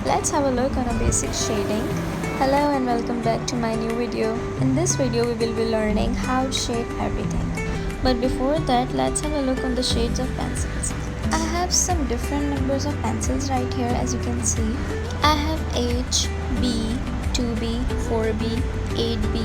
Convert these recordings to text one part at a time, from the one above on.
Let's have a look on a basic shading. Hello and welcome back to my new video. In this video we will be learning how to shade everything. But before that, let's have a look on the shades of pencils. I have some different numbers of pencils right here, as you can see. I have H, B, 2B, 4B, 8B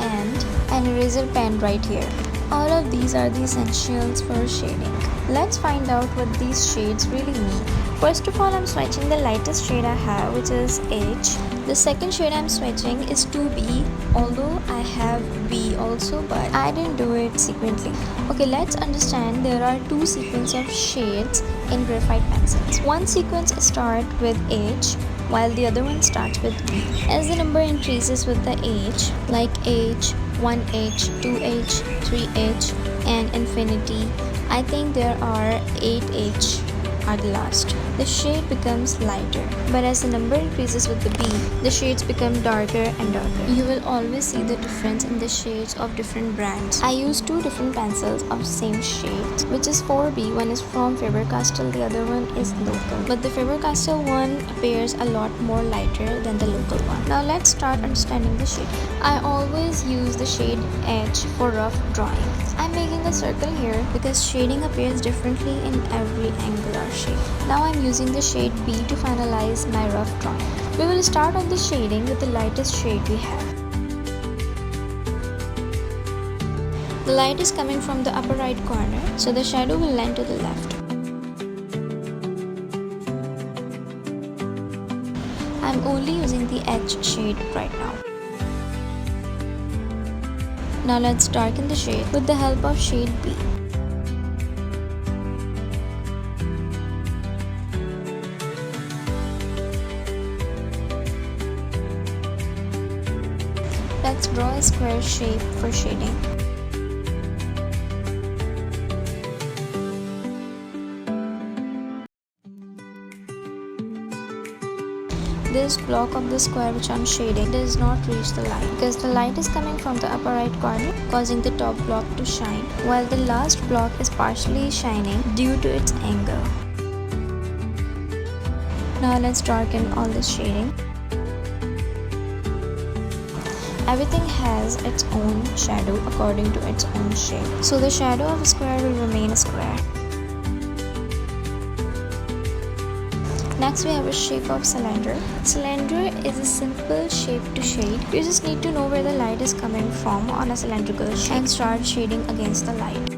and an eraser pen right here. All of these are the essentials for shading. Let's find out what these shades really mean. First of all, I'm swatching the lightest shade I have, which is H. The second shade I'm swatching is 2B, although I have B also, but I didn't do it sequentially. Okay, let's understand there are two sequences of shades in graphite pencils. One sequence starts with H, while the other one starts with B. As the number increases with the H, like H, 1H, 2H, 3H, and infinity, I think there are 8H are the last. The shade becomes lighter, but as the number increases with the B, the shades become darker and darker. You will always see the difference in the shades of different brands. I use two different pencils of same shade, which is 4B. One is from Faber-Castell, the other one is local. But the Faber-Castell one appears a lot more lighter than the local one. Now let's start understanding the shade. I always use the shade H for rough drawing. I'm making a circle here because shading appears differently in every angular shape. Now I'm using the shade B to finalize my rough drawing. We will start on the shading with the lightest shade we have. The light is coming from the upper right corner, so the shadow will land to the left. I'm only using the H shade right now. Now let's darken the shade with the help of shade B. Let's draw a square shape for shading. This block of the square which I'm shading does not reach the light because the light is coming from the upper right corner, causing the top block to shine, while the last block is partially shining due to its angle. Now let's darken all this shading. Everything has its own shadow according to its own shape, so the shadow of a square will remain a square. Next we have a shape of cylinder. Cylinder is a simple shape to shade. You just need to know where the light is coming from on a cylindrical shape and start shading against the light.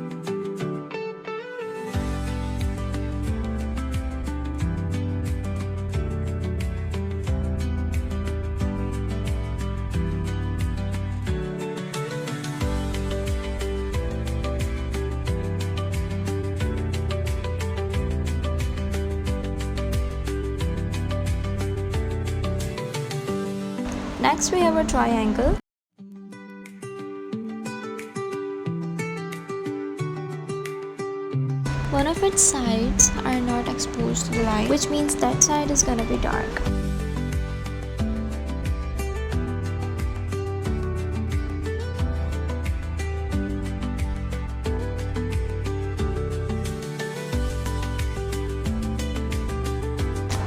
Next we have a triangle. One of its sides are not exposed to the light, which means that side is gonna be dark.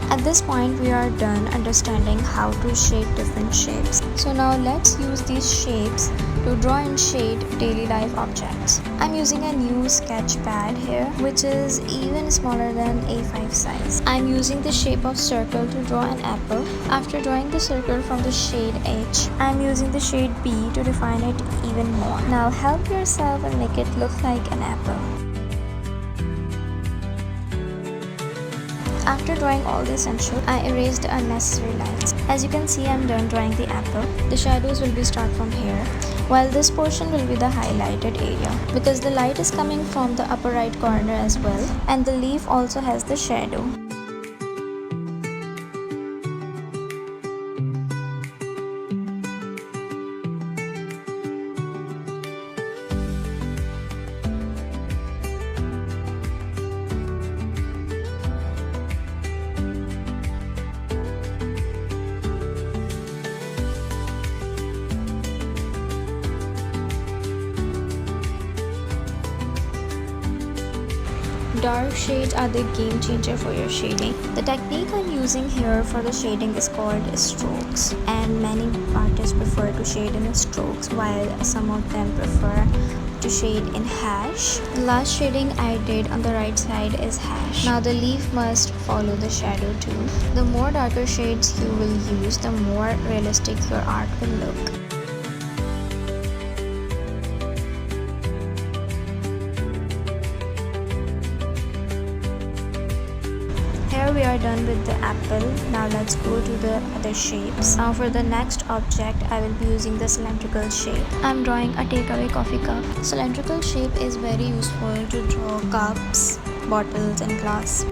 At this point we are done understanding how to shade different shapes. So now let's use these shapes to draw and shade daily life objects. I'm using a new sketch pad here, which is even smaller than A5 size. I'm using the shape of circle to draw an apple. After drawing the circle from the shade H, I'm using the shade B to define it even more. Now help yourself and make it look like an apple. After drawing all the essential, I erased the unnecessary lines. As you can see, I'm done drawing the apple. The shadows will be start from here, while this portion will be the highlighted area because the light is coming from the upper right corner as well, and the leaf also has the shadow. Dark shades are the game changer for your shading. The technique I'm using here for the shading is called strokes, and many artists prefer to shade in strokes while some of them prefer to shade in hash. The last shading I did on the right side is hash. Now the leaf must follow the shadow too. The more darker shades you will use, the more realistic your art will look. Here we are done with the apple. Now let's go to the other shapes. Now for the next object, I will be using the cylindrical shape. I'm drawing a takeaway coffee cup. Cylindrical shape is very useful to draw cups, bottles and glass.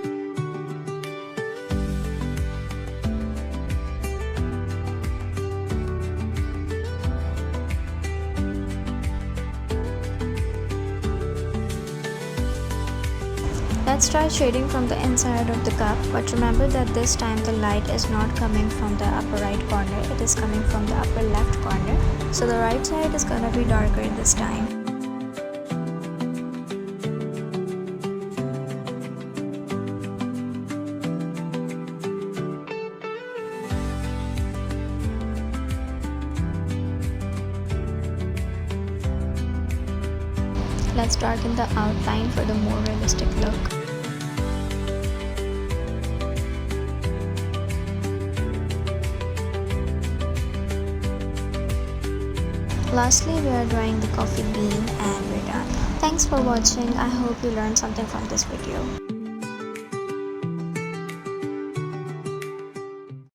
Let's try shading from the inside of the cup, but remember that this time the light is not coming from the upper right corner, it is coming from the upper left corner. So the right side is gonna be darker this time. Let's darken the outline for the more realistic look. Lastly, we are drawing the coffee bean and we're done. Thanks for watching. I hope you learned something from this video.